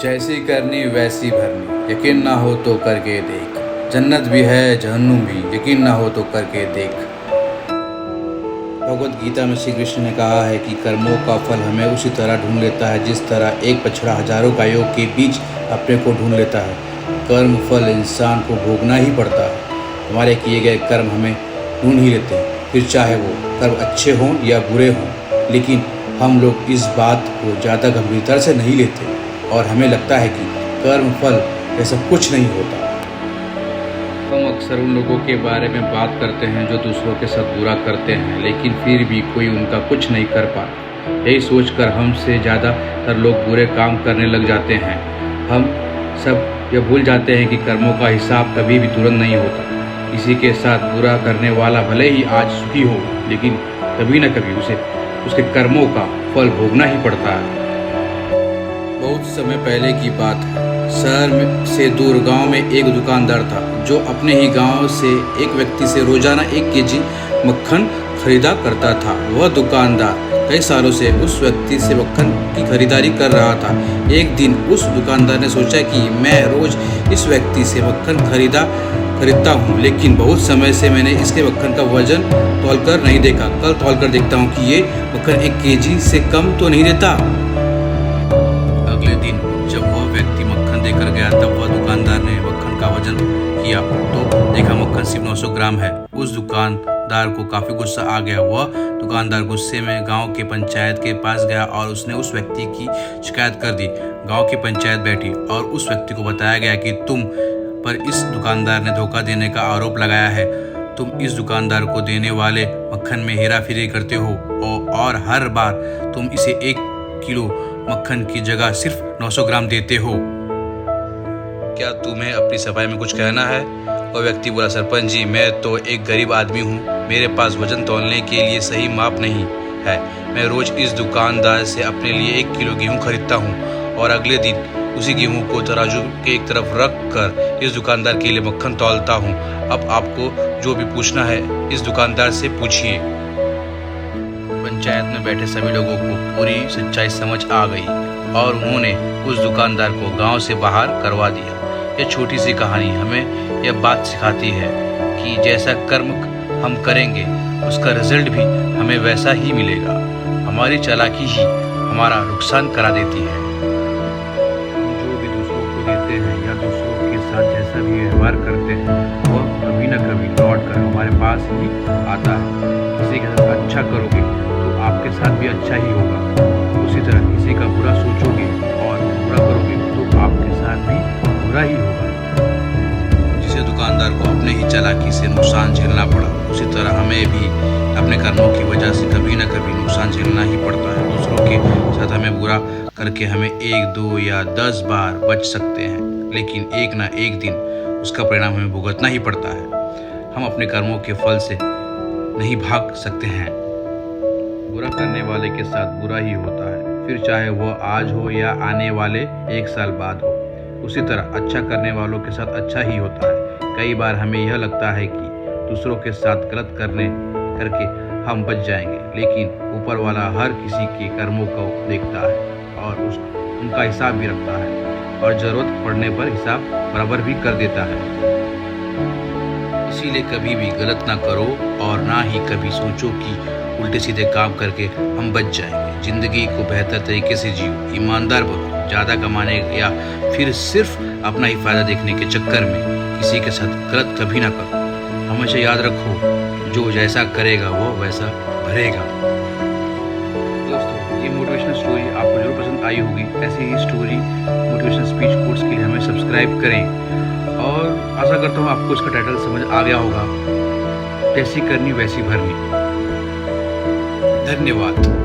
जैसी करनी वैसी भरनी, यकीन ना हो तो करके देख। जन्नत भी है जहन्नुम भी, यकीन ना हो तो करके देख। भगवत गीता में श्री कृष्ण ने कहा है कि कर्मों का फल हमें उसी तरह ढूंढ लेता है जिस तरह एक बछड़ा हजारों गायों के बीच अपने को ढूंढ लेता है। कर्म फल इंसान को भोगना ही पड़ता है। हमारे किए गए कर्म हमें ढूंढ ही लेते हैं, फिर चाहे वो कर्म अच्छे हों या बुरे हों। लेकिन हम लोग इस बात को ज़्यादा गंभीरता से नहीं लेते और हमें लगता है कि कर्म फल ऐसा कुछ नहीं होता। हम अक्सर उन लोगों के बारे में बात करते हैं जो दूसरों के साथ बुरा करते हैं, लेकिन फिर भी कोई उनका कुछ नहीं कर पाता। यही सोचकर हमसे ज़्यादातर लोग बुरे काम करने लग जाते हैं। हम सब यह भूल जाते हैं कि कर्मों का हिसाब कभी भी तुरंत नहीं होता। किसी के साथ बुरा करने वाला भले ही आज सुखी हो, लेकिन कभी न कभी उसे उसके कर्मों का फल भोगना ही पड़ता है। बहुत समय पहले की बात है। शहर से दूर गांव में एक दुकानदार था जो अपने ही गांव से एक व्यक्ति से रोजाना 1 केजी मक्खन खरीदा करता था। वह दुकानदार कई सालों से उस व्यक्ति से मक्खन की खरीदारी कर रहा था। एक दिन उस दुकानदार ने सोचा कि मैं रोज इस व्यक्ति से मक्खन खरीदता हूँ, लेकिन बहुत समय से मैंने इसके मक्खन का वजन तौलकर नहीं देखा। कल तौलकर देखता हूँ कि ये मक्खन 1 केजी से कम तो नहीं देता। अगले दिन जब वह व्यक्ति मक्खन देकर गया, तब वह दुकानदार ने मक्खन का वजन किया तो देखा मक्खन सिर्फ 900 ग्राम है। उस दुकानदार को काफी गुस्सा आ गया। वह दुकानदार गुस्से में गांव के पंचायत के पास गया और उसने उस व्यक्ति की शिकायत कर दी। गांव की पंचायत बैठी और उस व्यक्ति को बताया गया कि तुम पर इस दुकानदार ने धोखा देने का आरोप लगाया है। तुम इस दुकानदार को देने वाले मक्खन में हेराफेरी करते हो और हर बार तुम इसे 1 किलो मक्खन की जगह सिर्फ 900 ग्राम देते हो। क्या तुम्हें अपनी सफाई में कुछ कहना है? वह व्यक्ति बोला, सरपंच जी, मैं तो एक गरीब आदमी हूँ। मेरे पास वजन तौलने के लिए सही माप नहीं है। मैं रोज इस दुकानदार से अपने लिए 1 किलो गेहूँ खरीदता हूँ और अगले दिन उसी गेहूँ को तराजू के एक तरफ रख कर इस दुकानदार के लिए मक्खन तौलता हूँ। अब आपको जो भी पूछना है इस दुकानदार से पूछिए। पंचायत में बैठे सभी लोगों को पूरी सच्चाई समझ आ गई और उन्होंने उस दुकानदार को गांव से बाहर करवा दिया। यह छोटी सी कहानी हमें यह बात सिखाती है कि जैसा कर्म हम करेंगे उसका रिजल्ट भी हमें वैसा ही मिलेगा। हमारी चालाकी ही हमारा नुकसान करा देती है। जो भी दूसरों को देते हैं या दूसरों के साथ जैसा भी व्यवहार करते हैं वह कभी न कभी लौट कर हमारे पास ही आता है। किसी के साथ अच्छा करोगे तो आपके साथ भी अच्छा ही होगा। उसी तरह किसी का बुरा सोचोगे और बुरा करोगे तो आपके साथ भी बुरा ही होगा। जिसे दुकानदार को अपने ही चालाकी से नुकसान झेलना पड़ा, उसी तरह हमें भी अपने कर्मों की वजह से कभी न कभी नुकसान झेलना ही पड़ता है। दूसरों के साथ हमें बुरा करके हमें 1, 2 या 10 बार बच सकते हैं, लेकिन एक ना एक दिन उसका परिणाम हमें भुगतना ही पड़ता है। हम अपने कर्मों के फल से नहीं भाग सकते हैं। बुरा करने वाले के साथ बुरा ही होता है, फिर चाहे वह आज हो या आने वाले 1 साल बाद हो। उसी तरह अच्छा करने वालों के साथ अच्छा ही होता है। कई बार हमें यह लगता है कि दूसरों के साथ गलत करके हम बच जाएंगे, लेकिन ऊपर वाला हर किसी के कर्मों को देखता है और उनका हिसाब भी रखता है और ज़रूरत पड़ने पर हिसाब बराबर भी कर देता है। इसीलिए कभी भी गलत ना करो और ना ही कभी सोचो कि उल्टे सीधे काम करके हम बच जाएंगे। जिंदगी को बेहतर तरीके से जियो, ईमानदार बनो, ज़्यादा कमाने या फिर सिर्फ अपना ही फायदा देखने के चक्कर में किसी के साथ गलत कभी ना करो। हमेशा याद रखो, जो जैसा करेगा वो वैसा भरेगा। दोस्तों, ये मोटिवेशनल स्टोरी आपको जरूर पसंद आई होगी। ऐसी ही स्टोरी मोटिवेशनल स्पीच कोर्स के लिए हमें सब्सक्राइब करें और आशा करता हूँ आपको इसका टाइटल समझ आ गया होगा, जैसी करनी वैसी भरनी। धन्यवाद।